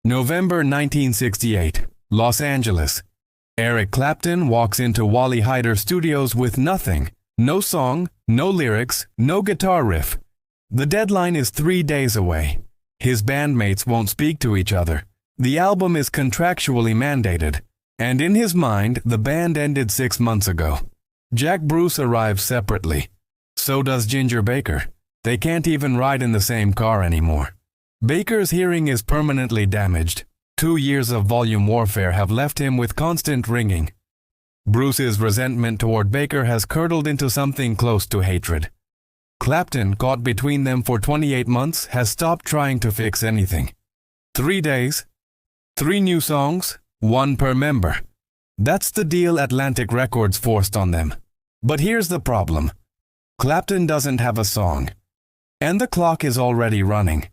November 1968, Los Angeles. Eric Clapton walks into Wally Heider Studios with nothing. No song, no lyrics, no guitar riff. The deadline is 3 days away. His bandmates won't speak to each other. The album is contractually mandated. And in his mind, the band ended 6 months ago. Jack Bruce arrives separately. So does Ginger Baker. They can't even ride in the same car anymore. Baker's hearing is permanently damaged. 2 years of volume warfare have left him with constant ringing. Bruce's resentment toward Baker has curdled into something close to hatred. Clapton, caught between them for 28 months, has stopped trying to fix anything. 3 days, 3 new songs, 1 per member. That's the deal Atlantic Records forced on them. But here's the problem. Clapton doesn't have a song. And the clock is already running.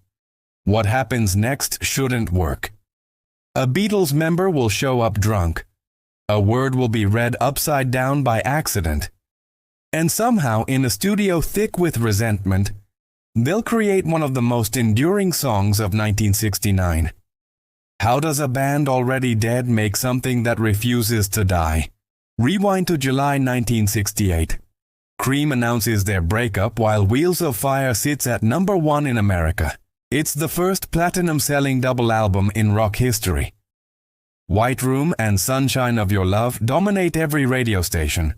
What happens next shouldn't work. A Beatles member will show up drunk. A word will be read upside down by accident. And somehow, in a studio thick with resentment, they'll create one of the most enduring songs of 1969. How does a band already dead make something that refuses to die? Rewind to July 1968. Cream announces their breakup while Wheels of Fire sits at number 1 in America. It's the first platinum-selling double album in rock history. White Room and Sunshine of Your Love dominate every radio station.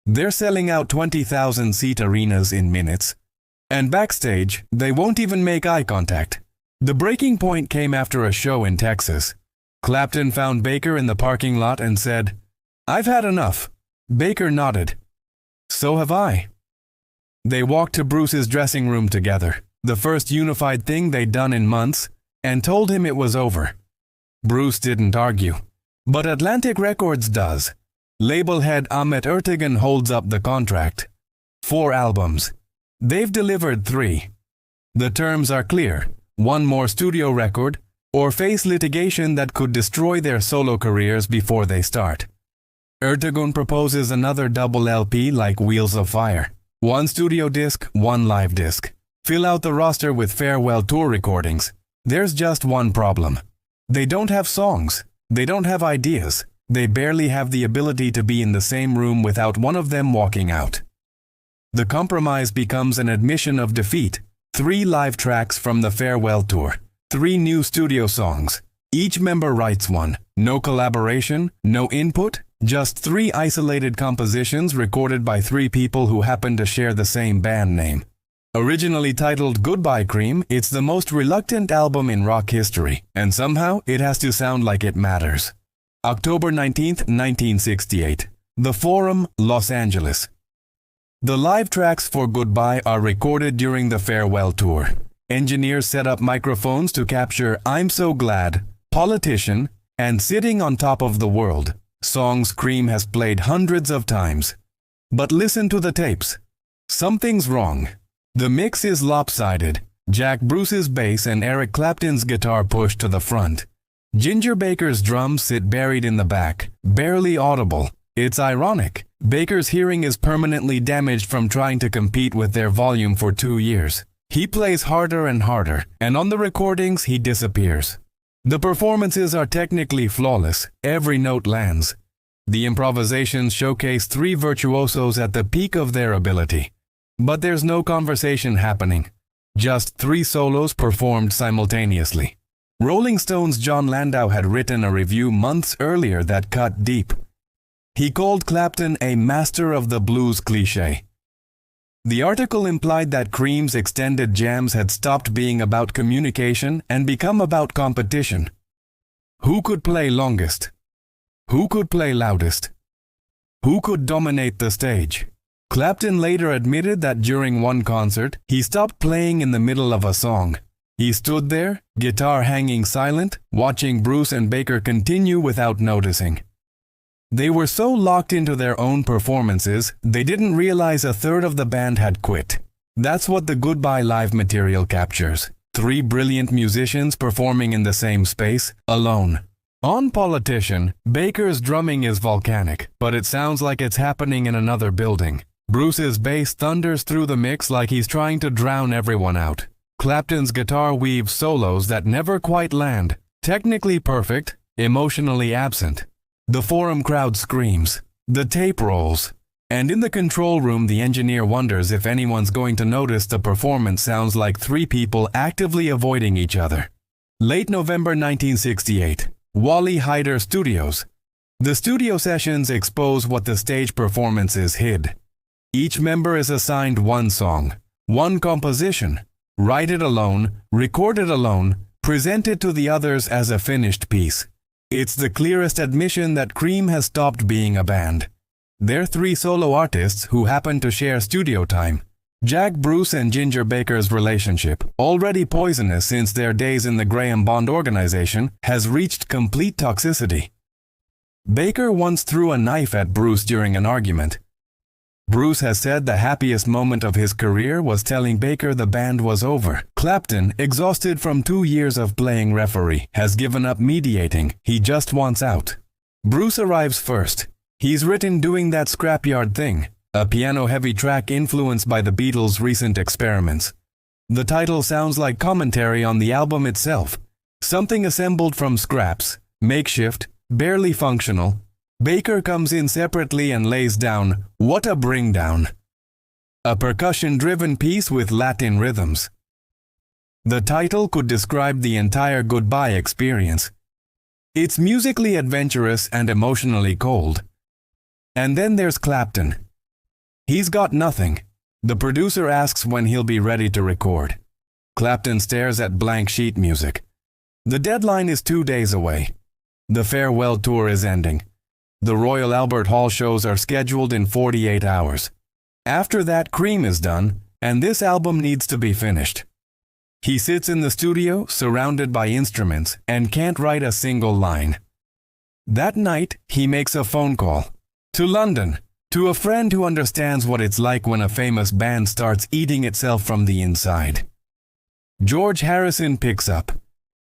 They're selling out 20,000-seat arenas in minutes. And backstage, they won't even make eye contact. The breaking point came after a show in Texas. Clapton found Baker in the parking lot and said, "I've had enough." Baker nodded. "So have I." They walked to Bruce's dressing room together, the first unified thing they'd done in months, and told him it was over. Bruce didn't argue. But Atlantic Records does. Label head Ahmet Ertegun holds up the contract. 4 albums. They've delivered 3. The terms are clear. 1 more studio record, or face litigation that could destroy their solo careers before they start. Ertegun proposes another double LP like Wheels of Fire. 1 studio disc, 1 live disc. Fill out the roster with farewell tour recordings. There's just one problem. They don't have songs. They don't have ideas. They barely have the ability to be in the same room without one of them walking out. The compromise becomes an admission of defeat. 3 live tracks from the farewell tour. 3 new studio songs. Each member writes one. No collaboration, no input, just 3 isolated compositions recorded by 3 people who happen to share the same band name. Originally titled Goodbye Cream, it's the most reluctant album in rock history, and somehow it has to sound like it matters. October 19, 1968. The Forum, Los Angeles. The live tracks for Goodbye are recorded during the farewell tour. Engineers set up microphones to capture I'm So Glad, Politician, and Sitting on Top of the World, songs Cream has played hundreds of times. But listen to the tapes. Something's wrong. The mix is lopsided. Jack Bruce's bass and Eric Clapton's guitar pushed to the front. Ginger Baker's drums sit buried in the back, barely audible. It's ironic. Baker's hearing is permanently damaged from trying to compete with their volume for 2 years. He plays harder and harder, and on the recordings he disappears. The performances are technically flawless. Every note lands. The improvisations showcase 3 virtuosos at the peak of their ability. But there's no conversation happening. Just 3 solos performed simultaneously. Rolling Stone's John Landau had written a review months earlier that cut deep. He called Clapton a master of the blues cliché. The article implied that Cream's extended jams had stopped being about communication and become about competition. Who could play longest? Who could play loudest? Who could dominate the stage? Clapton later admitted that during one concert, he stopped playing in the middle of a song. He stood there, guitar hanging silent, watching Bruce and Baker continue without noticing. They were so locked into their own performances, they didn't realize a third of the band had quit. That's what the Goodbye live material captures. 3 brilliant musicians performing in the same space, alone. On Politician, Baker's drumming is volcanic, but it sounds like it's happening in another building. Bruce's bass thunders through the mix like he's trying to drown everyone out. Clapton's guitar weaves solos that never quite land. Technically perfect, emotionally absent. The forum crowd screams. The tape rolls. And in the control room, the engineer wonders if anyone's going to notice the performance sounds like three people actively avoiding each other. Late November 1968, Wally Heider Studios. The studio sessions expose what the stage performances hid. Each member is assigned one song, one composition. Write it alone, record it alone, present it to the others as a finished piece. It's the clearest admission that Cream has stopped being a band. They're three solo artists who happen to share studio time. Jack Bruce and Ginger Baker's relationship, already poisonous since their days in the Graham Bond organization, has reached complete toxicity. Baker once threw a knife at Bruce during an argument. Bruce has said the happiest moment of his career was telling Baker the band was over. Clapton, exhausted from 2 years of playing referee, has given up mediating. He just wants out. Bruce arrives first. He's written Doing That Scrapyard Thing, a piano-heavy track influenced by the Beatles' recent experiments. The title sounds like commentary on the album itself. Something assembled from scraps, makeshift, barely functional. Baker comes in separately and lays down What a Bring Down, a percussion-driven piece with Latin rhythms. The title could describe the entire Goodbye experience. It's musically adventurous and emotionally cold. And then there's Clapton. He's got nothing. The producer asks when he'll be ready to record. Clapton stares at blank sheet music. The deadline is 2 days away. The farewell tour is ending. The Royal Albert Hall shows are scheduled in 48 hours. After that, Cream is done, and this album needs to be finished. He sits in the studio, surrounded by instruments, and can't write a single line. That night, he makes a phone call. To London, to a friend who understands what it's like when a famous band starts eating itself from the inside. George Harrison picks up.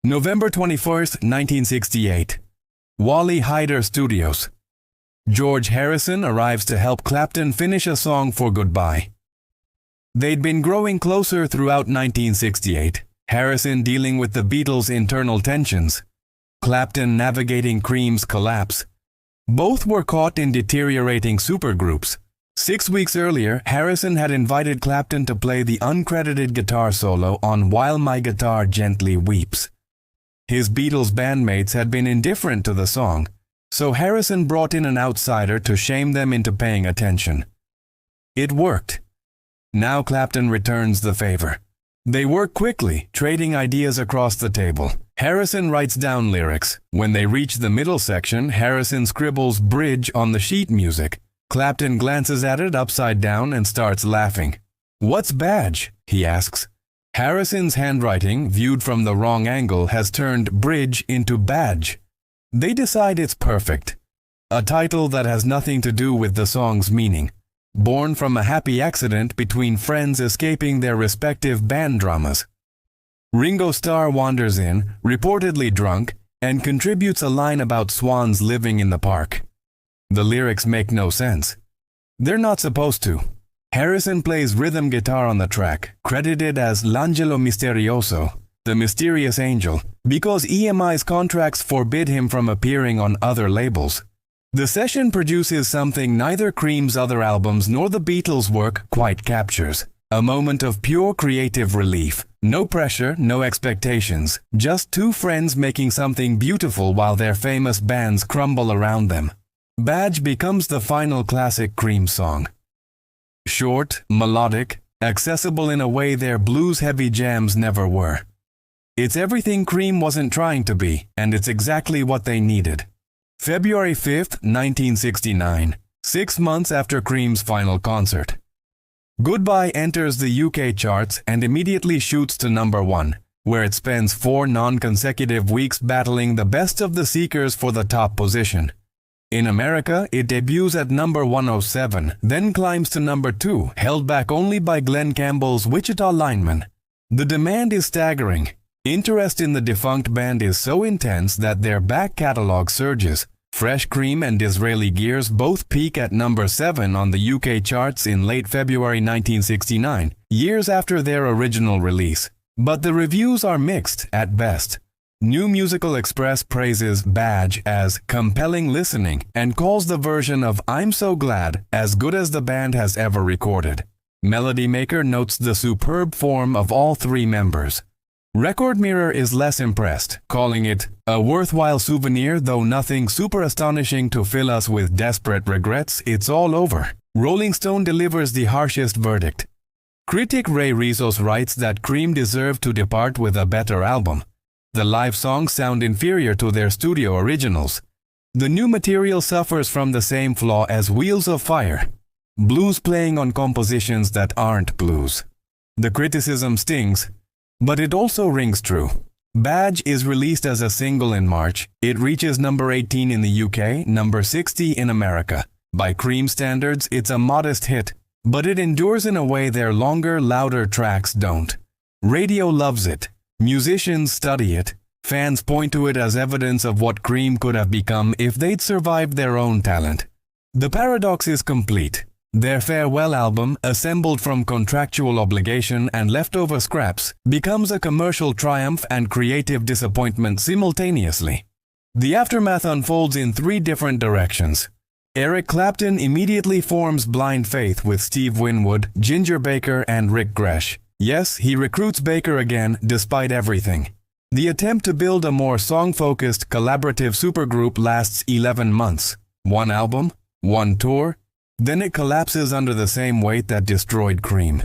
November 21st, 1968. Wally Heider Studios. George Harrison arrives to help Clapton finish a song for Goodbye. They'd been growing closer throughout 1968, Harrison dealing with the Beatles' internal tensions, Clapton navigating Cream's collapse. Both were caught in deteriorating supergroups. 6 weeks earlier, Harrison had invited Clapton to play the uncredited guitar solo on While My Guitar Gently Weeps. His Beatles bandmates had been indifferent to the song, so Harrison brought in an outsider to shame them into paying attention. It worked. Now Clapton returns the favor. They work quickly, trading ideas across the table. Harrison writes down lyrics. When they reach the middle section, Harrison scribbles bridge on the sheet music. Clapton glances at it upside down and starts laughing. "What's badge?" he asks. Harrison's handwriting, viewed from the wrong angle, has turned bridge into badge. They decide it's perfect. A title that has nothing to do with the song's meaning. Born from a happy accident between friends escaping their respective band dramas. Ringo Starr wanders in, reportedly drunk, and contributes a line about swans living in the park. The lyrics make no sense. They're not supposed to. Harrison plays rhythm guitar on the track, credited as L'Angelo Misterioso, the mysterious angel, because EMI's contracts forbid him from appearing on other labels. The session produces something neither Cream's other albums nor the Beatles' work quite captures. A moment of pure creative relief. No pressure, no expectations. Just two friends making something beautiful while their famous bands crumble around them. Badge becomes the final classic Cream song. Short, melodic, accessible in a way their blues-heavy jams never were. It's everything Cream wasn't trying to be, and it's exactly what they needed. February 5th, 1969, 6 months after Cream's final concert. Goodbye enters the UK charts and immediately shoots to number 1, where it spends 4 non-consecutive weeks battling the best of the seekers for the top position. In America, it debuts at number 107, then climbs to number 2, held back only by Glenn Campbell's Wichita Lineman. The demand is staggering. Interest in the defunct band is so intense that their back catalog surges. Fresh Cream and Disraeli Gears both peak at number 7 on the UK charts in late February 1969, years after their original release. But the reviews are mixed at best. New Musical Express praises Badge as compelling listening and calls the version of I'm So Glad as good as the band has ever recorded. Melody Maker notes the superb form of all three members. Record Mirror is less impressed, calling it a worthwhile souvenir, though nothing super astonishing to fill us with desperate regrets. It's all over. Rolling Stone delivers the harshest verdict. Critic Ray Rizos writes that Cream deserved to depart with a better album. The live songs sound inferior to their studio originals. The new material suffers from the same flaw as Wheels of Fire. Blues playing on compositions that aren't blues. The criticism stings, but it also rings true. Badge is released as a single in March. It reaches number 18 in the UK, number 60 in America. By Cream standards, it's a modest hit, but it endures in a way their longer, louder tracks don't. Radio loves it. Musicians study it. Fans point to it as evidence of what Cream could have become if they'd survived their own talent. The paradox is complete. Their farewell album, assembled from contractual obligation and leftover scraps, becomes a commercial triumph and creative disappointment simultaneously. The aftermath unfolds in three different directions. Eric Clapton immediately forms blind faith with Steve Winwood, Ginger Baker, and Rick Gresh. Yes, he recruits Baker again, despite everything. The attempt to build a more song-focused, collaborative supergroup lasts 11 months. One album, one tour, then it collapses under the same weight that destroyed Cream.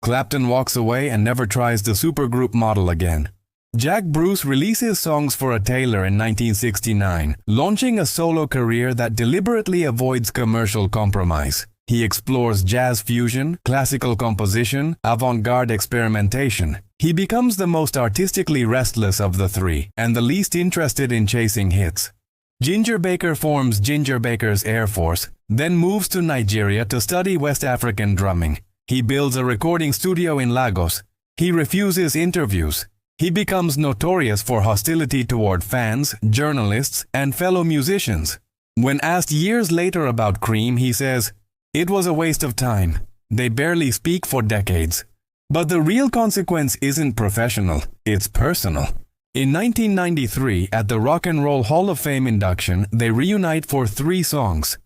Clapton walks away and never tries the supergroup model again. Jack Bruce releases Songs for a Tailor in 1969, launching a solo career that deliberately avoids commercial compromise. He explores jazz fusion, classical composition, avant-garde experimentation. He becomes the most artistically restless of the three, and the least interested in chasing hits. Ginger Baker forms Ginger Baker's Air Force, then moves to Nigeria to study West African drumming. He builds a recording studio in Lagos. He refuses interviews. He becomes notorious for hostility toward fans, journalists, and fellow musicians. When asked years later about Cream, he says, "It was a waste of time. They barely speak for decades." But the real consequence isn't professional, it's personal. In 1993, at the Rock and Roll Hall of Fame induction, they reunite for 3 songs.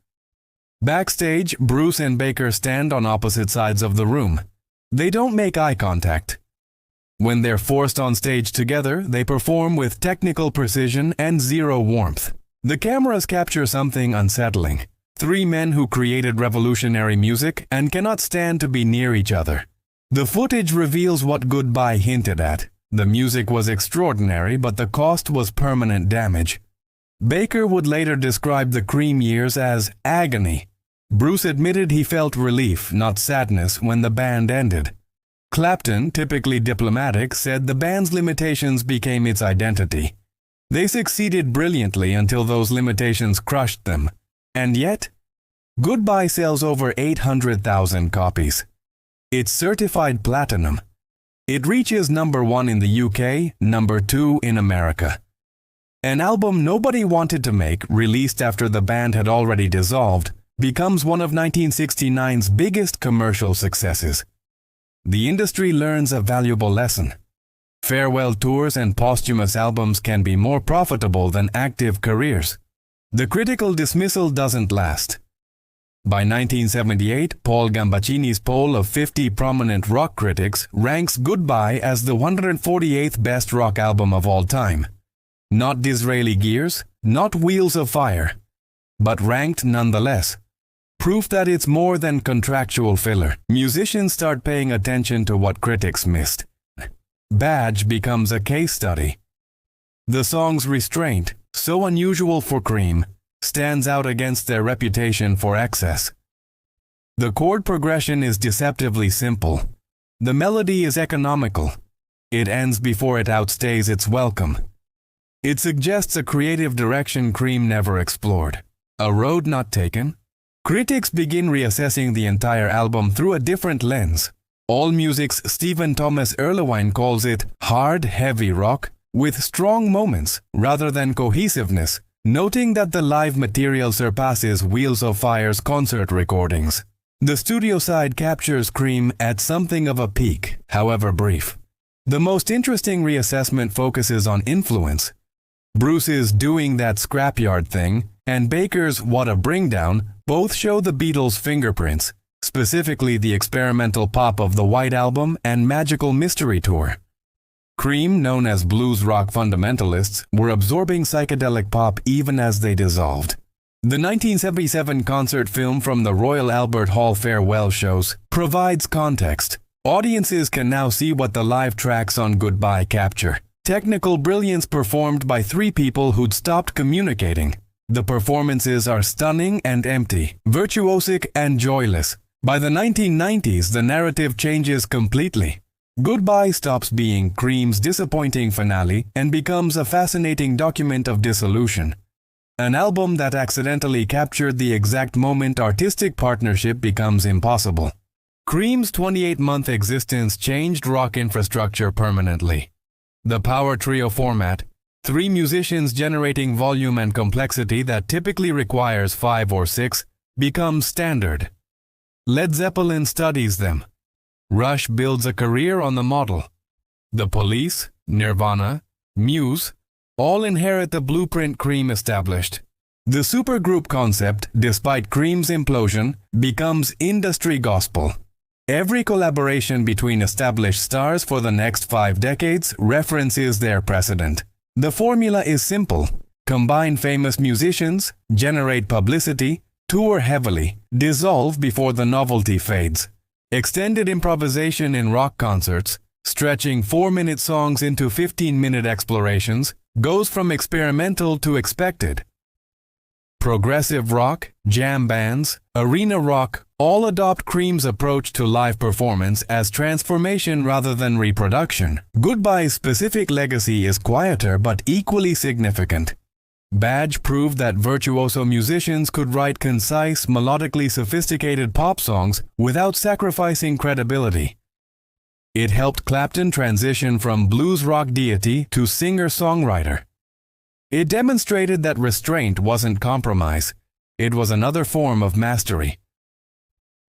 Backstage, Bruce and Baker stand on opposite sides of the room. They don't make eye contact. When they're forced on stage together, they perform with technical precision and zero warmth. The cameras capture something unsettling. 3 men who created revolutionary music and cannot stand to be near each other. The footage reveals what Goodbye hinted at. The music was extraordinary, but the cost was permanent damage. Baker would later describe the Cream years as agony. Bruce admitted he felt relief, not sadness, when the band ended. Clapton, typically diplomatic, said the band's limitations became its identity. They succeeded brilliantly until those limitations crushed them. And yet, Goodbye sells over 800,000 copies. It's certified platinum. It reaches number 1 in the UK, number 2 in America. An album nobody wanted to make, released after the band had already dissolved, becomes one of 1969's biggest commercial successes. The industry learns a valuable lesson. Farewell tours and posthumous albums can be more profitable than active careers. The critical dismissal doesn't last. By 1978, Paul Gambaccini's poll of 50 prominent rock critics ranks Goodbye as the 148th best rock album of all time. Not Disraeli Gears, not Wheels of Fire, but ranked nonetheless. Proof that it's more than contractual filler. Musicians start paying attention to what critics missed. Badge becomes a case study. The song's restraint, so unusual for Cream, stands out against their reputation for excess. The chord progression is deceptively simple. The melody is economical. It ends before it outstays its welcome. It suggests a creative direction Cream never explored. A road not taken. Critics begin reassessing the entire album through a different lens. AllMusic's Stephen Thomas Erlewine calls it hard, heavy rock with strong moments rather than cohesiveness, noting that the live material surpasses Wheels of Fire's concert recordings. The studio side captures Cream at something of a peak, however brief. The most interesting reassessment focuses on influence. Bruce's "Doing That Scrapyard Thing" and Baker's "What a Bringdown" both show the Beatles' fingerprints, specifically the experimental pop of the White Album and Magical Mystery Tour. Cream, known as blues rock fundamentalists, were absorbing psychedelic pop even as they dissolved. The 1977 concert film from the Royal Albert Hall farewell shows provides context. Audiences can now see what the live tracks on Goodbye capture. Technical brilliance performed by three people who'd stopped communicating. The performances are stunning and empty, virtuosic and joyless. By the 1990s, the narrative changes completely. Goodbye stops being Cream's disappointing finale and becomes a fascinating document of dissolution. An album that accidentally captured the exact moment artistic partnership becomes impossible. Cream's 28-month existence changed rock infrastructure permanently. The power trio format, three musicians generating volume and complexity that typically requires 5 or 6, becomes standard. Led Zeppelin studies them. Rush builds a career on the model. The Police, Nirvana, Muse, all inherit the blueprint Cream established. The supergroup concept, despite Cream's implosion, becomes industry gospel. Every collaboration between established stars for the next 5 decades references their precedent. The formula is simple. Combine famous musicians, generate publicity, tour heavily, dissolve before the novelty fades. Extended improvisation in rock concerts, stretching 4-minute songs into 15-minute explorations, goes from experimental to expected. Progressive rock, jam bands, arena rock all adopt Cream's approach to live performance as transformation rather than reproduction. Goodbye's specific legacy is quieter but equally significant. Badge proved that virtuoso musicians could write concise, melodically sophisticated pop songs without sacrificing credibility. It helped Clapton transition from blues rock deity to singer-songwriter. It demonstrated that restraint wasn't compromise, it was another form of mastery.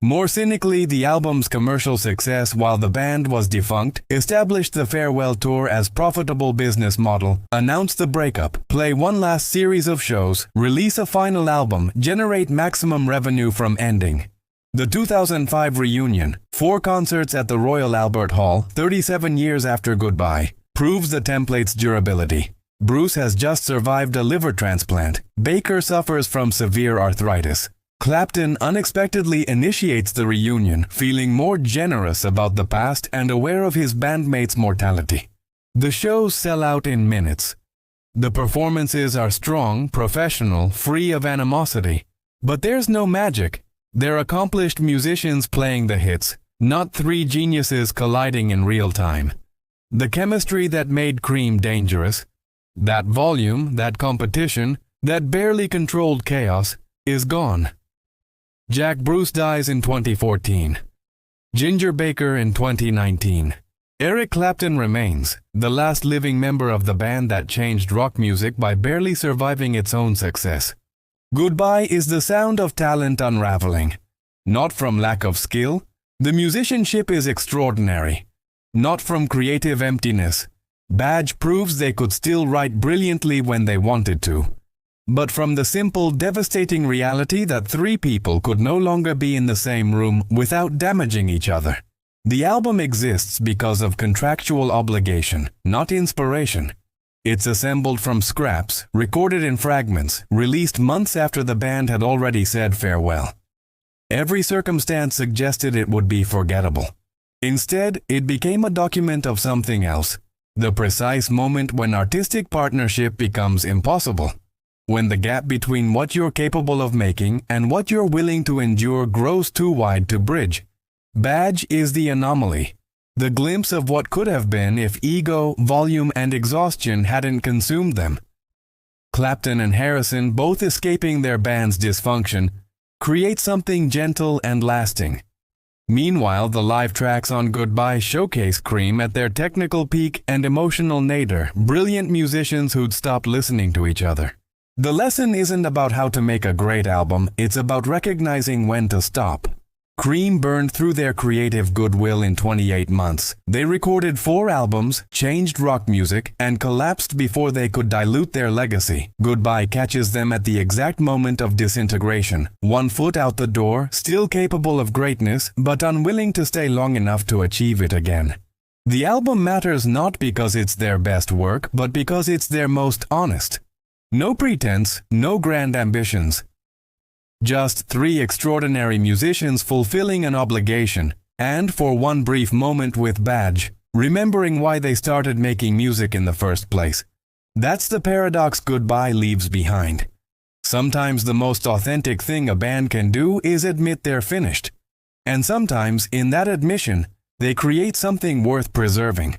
More cynically, the album's commercial success while the band was defunct established the farewell tour as profitable business model, announce the breakup, play one last series of shows, release a final album, generate maximum revenue from ending. The 2005 reunion, 4 concerts at the Royal Albert Hall, 37 years after Goodbye, proves the template's durability. Bruce has just survived a liver transplant. Baker suffers from severe arthritis. Clapton unexpectedly initiates the reunion, feeling more generous about the past and aware of his bandmates' mortality. The shows sell out in minutes. The performances are strong, professional, free of animosity. But there's no magic. They're accomplished musicians playing the hits, not 3 geniuses colliding in real time. The chemistry that made Cream dangerous, that volume, that competition, that barely controlled chaos, is gone. Jack Bruce dies in 2014. Ginger Baker in 2019. Eric Clapton remains, the last living member of the band that changed rock music by barely surviving its own success. Goodbye is the sound of talent unraveling. Not from lack of skill. The musicianship is extraordinary. Not from creative emptiness. Badge proves they could still write brilliantly when they wanted to. But from the simple, devastating reality that 3 people could no longer be in the same room without damaging each other. The album exists because of contractual obligation, not inspiration. It's assembled from scraps, recorded in fragments, released months after the band had already said farewell. Every circumstance suggested it would be forgettable. Instead, it became a document of something else. The precise moment when artistic partnership becomes impossible. When the gap between what you're capable of making and what you're willing to endure grows too wide to bridge. Badge is the anomaly. The glimpse of what could have been if ego, volume, and exhaustion hadn't consumed them. Clapton and Harrison, both escaping their band's dysfunction, create something gentle and lasting. Meanwhile, the live tracks on Goodbye showcase Cream at their technical peak and emotional nadir, brilliant musicians who'd stopped listening to each other. The lesson isn't about how to make a great album, it's about recognizing when to stop. Cream burned through their creative goodwill in 28 months. They recorded 4 albums, changed rock music, and collapsed before they could dilute their legacy. Goodbye catches them at the exact moment of disintegration. 1 foot out the door, still capable of greatness, but unwilling to stay long enough to achieve it again. The album matters not because it's their best work, but because it's their most honest. No pretense, no grand ambitions. Just 3 extraordinary musicians fulfilling an obligation, and for one brief moment with badge, remembering why they started making music in the first place. That's the paradox Goodbye leaves behind. Sometimes the most authentic thing a band can do is admit they're finished. And sometimes, in that admission, they create something worth preserving.